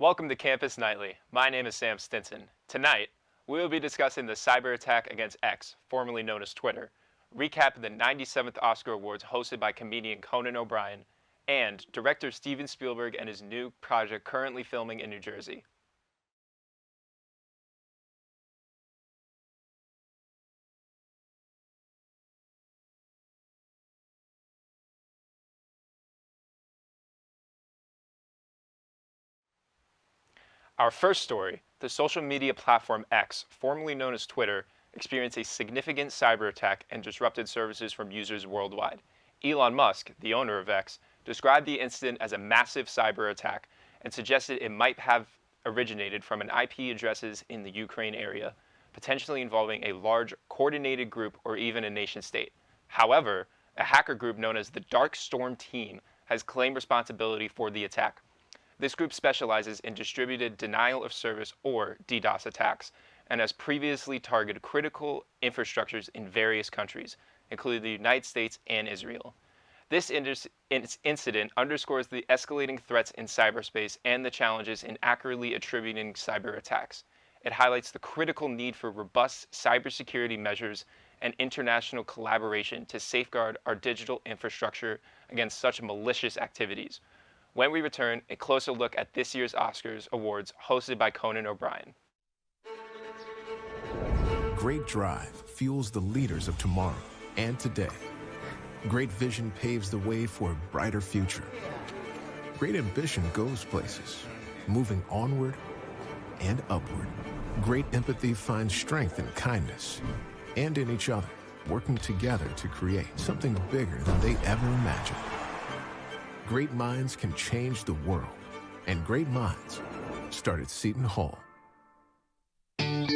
Welcome to Campus Nightly. My name is Sam Stinson. Tonight, we will be discussing the cyber attack against X, formerly known as Twitter, recapping the 97th Oscar Awards hosted by comedian Conan O'Brien, and director Steven Spielberg and his new project currently filming in New Jersey. Our first story, the social media platform X, formerly known as Twitter, experienced a significant cyber attack and disrupted services from users worldwide. Elon Musk, the owner of X, described the incident as a massive cyber attack and suggested it might have originated from an IP addresses in the Ukraine area, potentially involving a large coordinated group or even a nation state. However, a hacker group known as the Dark Storm Team has claimed responsibility for the attack. This group specializes in distributed denial of service or DDoS attacks and has previously targeted critical infrastructures in various countries, including the United States and Israel. This incident underscores the escalating threats in cyberspace and the challenges in accurately attributing cyber attacks. It highlights the critical need for robust cybersecurity measures and international collaboration to safeguard our digital infrastructure against such malicious activities. When we return, a closer look at this year's Oscars Awards hosted by Conan O'Brien. Great drive fuels the leaders of tomorrow and today. Great vision paves the way for a brighter future. Great ambition goes places, moving onward and upward. Great empathy finds strength in kindness and in each other, working together to create something bigger than they ever imagined. Great minds can change the world, and great minds start at Seton Hall. I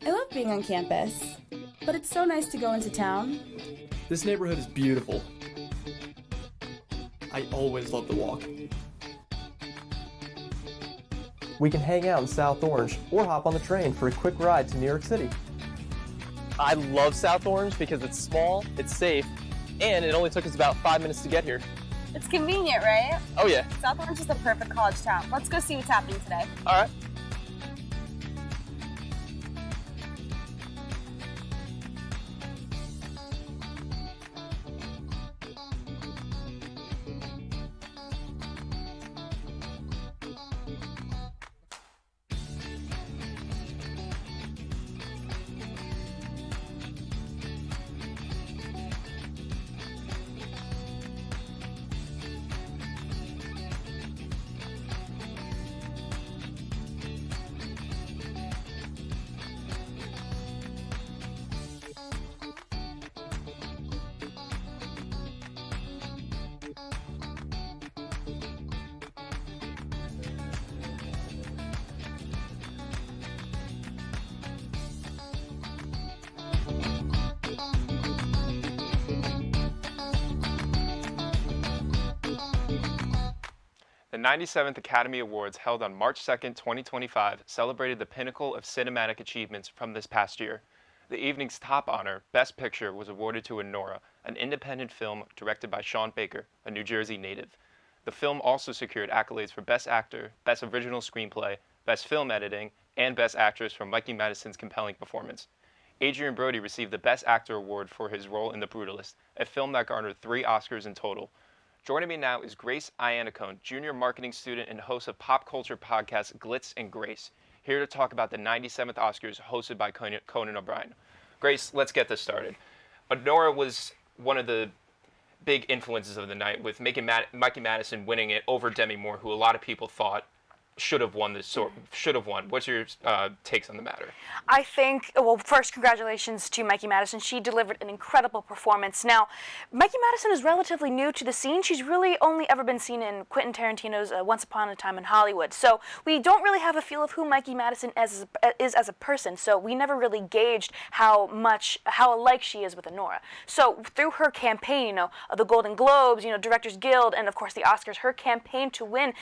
love being on campus, but it's so nice to go into town. This neighborhood is beautiful. I always love the walk. We can hang out in South Orange or hop on the train for a quick ride to New York City. I love South Orange because it's small, it's safe, and it only took us about 5 minutes to get here. It's convenient, right? Oh yeah. South Orange is the perfect college town. Let's go see what's happening today. All right. The 97th Academy Awards held on March 2, 2025, celebrated the pinnacle of cinematic achievements from this past year. The evening's top honor, Best Picture, was awarded to Nora, an independent film directed by Sean Baker, a New Jersey native. The film also secured accolades for Best Actor, Best Original Screenplay, Best Film Editing, and Best Actress for Mikey Madison's compelling performance. Adrien Brody received the Best Actor award for his role in The Brutalist, a film that garnered 3 Oscars in total. Joining me now is Grace Iannacone, junior marketing student and host of pop culture podcast Glitz and Grace, here to talk about the 97th Oscars hosted by Conan O'Brien. Grace, let's get this started. Nora was one of the big influences of the night, with Mikey Madison winning it over Demi Moore, who a lot of people thought should have won. What's your takes on the matter? I think, well, first, congratulations to Mikey Madison. She delivered an incredible performance. Now, Mikey Madison is relatively new to the scene. She's really only ever been seen in Quentin Tarantino's Once Upon a Time in Hollywood. So we don't really have a feel of who Mikey Madison is as a person. So we never really gauged how alike she is with Nora. So through her campaign, the Golden Globes, Directors Guild, and of course the Oscars, her campaign to win,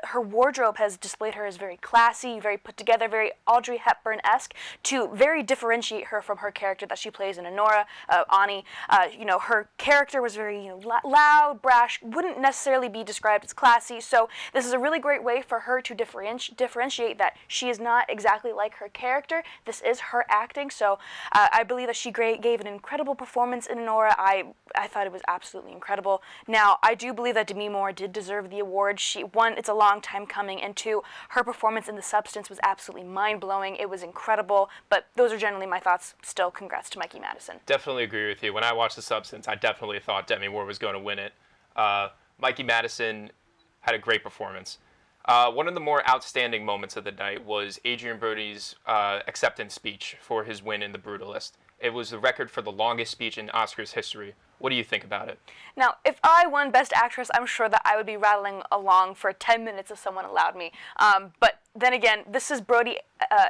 her wardrobe has has displayed her as very classy, very put together, very Audrey Hepburn-esque, to very differentiate her from her character that she plays in Anora, Ani. Her character was very loud, brash, wouldn't necessarily be described as classy. So this is a really great way for her to differentiate that she is not exactly like her character. This is her acting. So I believe that she gave an incredible performance in Anora. I thought it was absolutely incredible. Now, I do believe that Demi Moore did deserve the award. One, it's a long time coming, and two, her performance in The Substance was absolutely mind-blowing. It was incredible, but those are generally my thoughts. Still, congrats to Mikey Madison. Definitely agree with you. When I watched The Substance, I definitely thought Demi Moore was going to win it. Mikey Madison had a great performance. One of the more outstanding moments of the night was Adrien Brody's acceptance speech for his win in The Brutalist. It was the record for the longest speech in Oscars history. What do you think about it? Now, if I won Best Actress, I'm sure that I would be rattling along for 10 minutes if someone allowed me. But then again, this is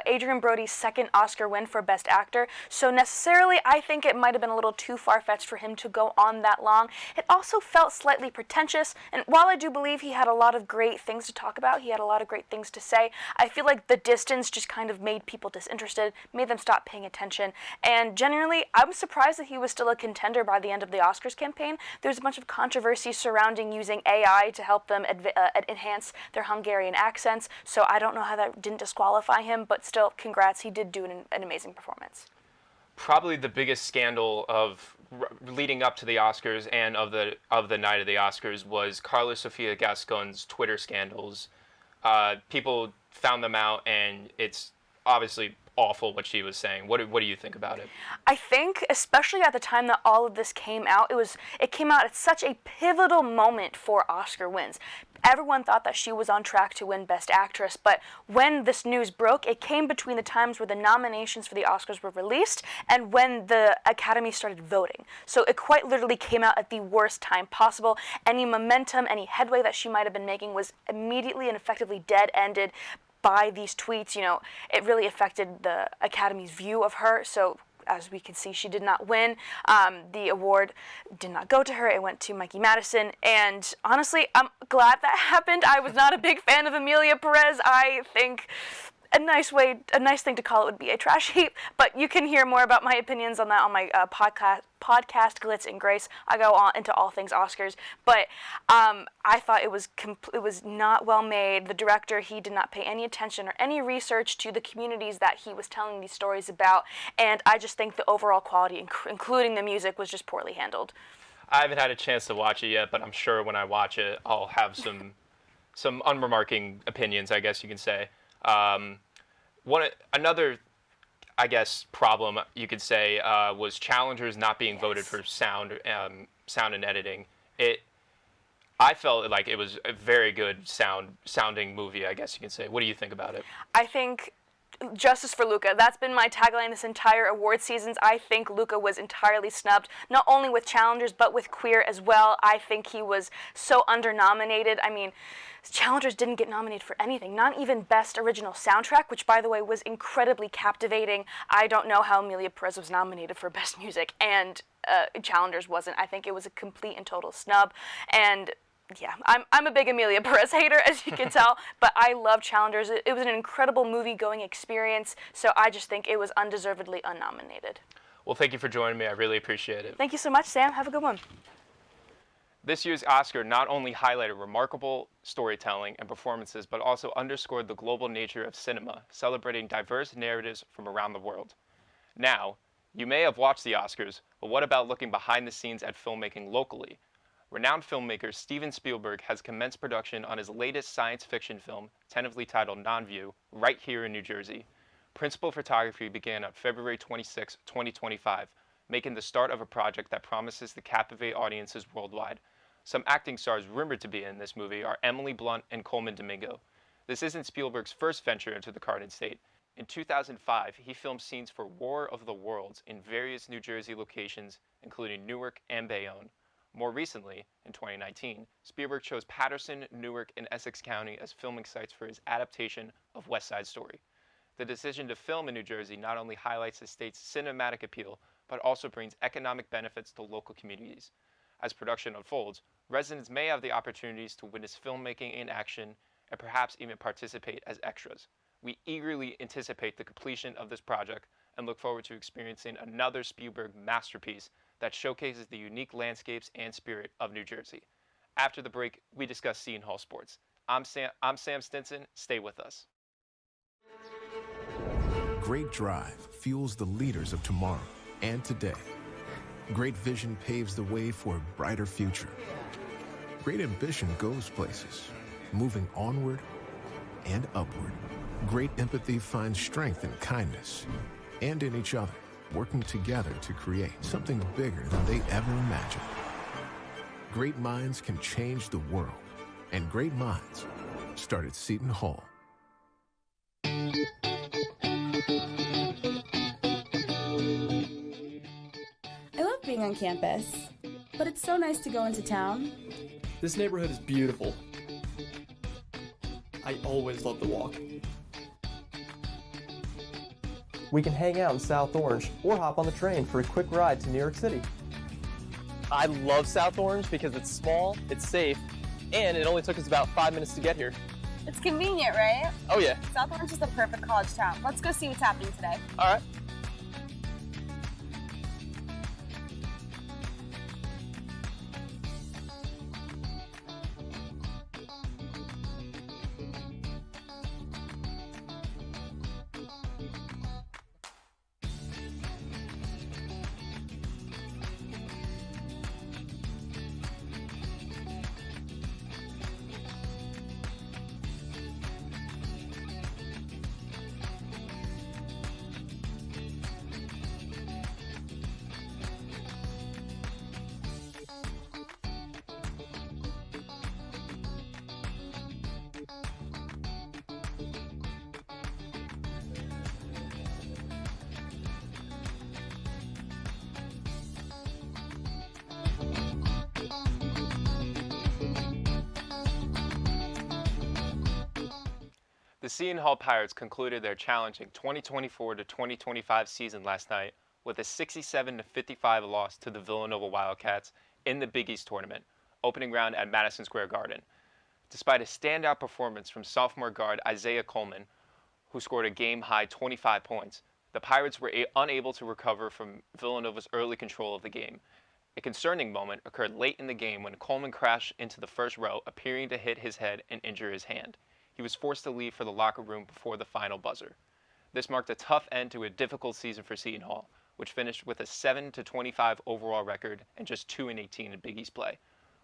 Adrien Brody's second Oscar win for Best Actor, so necessarily I think it might have been a little too far-fetched for him to go on that long. It also felt slightly pretentious, and while I do believe he had a lot of great things to talk about, he had a lot of great things to say, I feel like the distance just kind of made people disinterested, made them stop paying attention, and generally, I'm surprised that he was still a contender by the end of the Oscars campaign. There's a bunch of controversy surrounding using AI to help them enhance their Hungarian accents, so I don't know how that didn't disqualify him, but still, congrats, he did do an amazing performance. Probably the biggest scandal of leading up to the Oscars and of the night of the Oscars was Carla Sofia Gascon's Twitter scandals. People found them out, and it's obviously awful what she was saying. What do you think about it? I think, especially at the time that all of this came out, it came out at such a pivotal moment for Oscar wins. Everyone thought that she was on track to win Best Actress, but when this news broke, it came between the times where the nominations for the Oscars were released and when the Academy started voting. So it quite literally came out at the worst time possible. Any momentum, any headway that she might have been making was immediately and effectively dead-ended by these tweets. It really affected the Academy's view of her, so as we can see, she did not win. The award did not go to her. It went to Mikey Madison, and honestly, I'm glad that happened. I was not a big fan of Emilia Perez. I think a nice thing to call it would be a trash heap, but you can hear more about my opinions on that on my podcast, Glitz and Grace. I go on into all things Oscars, but I thought it was not well made. The director, he did not pay any attention or any research to the communities that he was telling these stories about, and I just think the overall quality, including the music, was just poorly handled. I haven't had a chance to watch it yet, but I'm sure when I watch it, I'll have some unremarking opinions, I guess you can say. Another, I guess, problem you could say was challengers not being voted for sound and editing. I felt like it was a very good sounding movie, I guess you can say. What do you think about it? I think justice for Luca. That's been my tagline this entire award seasons. I think Luca was entirely snubbed, not only with challengers, but with queer as well. I think he was so under-nominated. I mean, challengers didn't get nominated for anything, not even Best Original Soundtrack, which, by the way, was incredibly captivating. I don't know how Emilia Perez was nominated for Best Music, and challengers wasn't. I think it was a complete and total snub, and yeah, I'm a big Emilia Perez hater, as you can tell, but I love Challengers. It was an incredible movie-going experience, so I just think it was undeservedly unnominated. Well, thank you for joining me. I really appreciate it. Thank you so much, Sam. Have a good one. This year's Oscar not only highlighted remarkable storytelling and performances, but also underscored the global nature of cinema, celebrating diverse narratives from around the world. Now, you may have watched the Oscars, but what about looking behind the scenes at filmmaking locally? Renowned filmmaker Steven Spielberg has commenced production on his latest science fiction film, tentatively titled Non-View, right here in New Jersey. Principal photography began on February 26, 2025, making the start of a project that promises to captivate audiences worldwide. Some acting stars rumored to be in this movie are Emily Blunt and Coleman Domingo. This isn't Spielberg's first venture into the Garden State. In 2005, he filmed scenes for War of the Worlds in various New Jersey locations, including Newark and Bayonne. More recently, in 2019, Spielberg chose Paterson, Newark, and Essex County as filming sites for his adaptation of West Side Story. The decision to film in New Jersey not only highlights the state's cinematic appeal, but also brings economic benefits to local communities. As production unfolds, residents may have the opportunities to witness filmmaking in action and perhaps even participate as extras. We eagerly anticipate the completion of this project and look forward to experiencing another Spielberg masterpiece that showcases the unique landscapes and spirit of New Jersey. After the break, we discuss Seton Hall sports. I'm Sam Stinson. Stay with us. Great drive fuels the leaders of tomorrow and today. Great vision paves the way for a brighter future. Great ambition goes places, moving onward and upward. Great empathy finds strength in kindness and in each other, working together to create something bigger than they ever imagined. Great minds can change the world, and great minds start at Seton Hall. I love being on campus, but it's so nice to go into town. This neighborhood is beautiful. I always love to walk. We can hang out in South Orange or hop on the train for a quick ride to New York City. I love South Orange because it's small, it's safe, and it only took us about 5 minutes to get here. It's convenient, right? Oh yeah. South Orange is the perfect college town. Let's go see what's happening today. All right. The Seton Hall Pirates concluded their challenging 2024 to 2025 season last night with a 67-55 loss to the Villanova Wildcats in the Big East tournament, opening round at Madison Square Garden. Despite a standout performance from sophomore guard Isaiah Coleman, who scored a game-high 25 points, the Pirates were unable to recover from Villanova's early control of the game. A concerning moment occurred late in the game when Coleman crashed into the first row, appearing to hit his head and injure his hand. He was forced to leave for the locker room before the final buzzer. This marked a tough end to a difficult season for Seton Hall, which finished with a 7-25 overall record and just 2-18 in Big East play.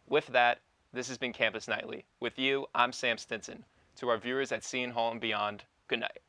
With that, this has been Campus Nightly. With you, I'm Sam Stinson. To our viewers at Seton Hall and beyond, good night.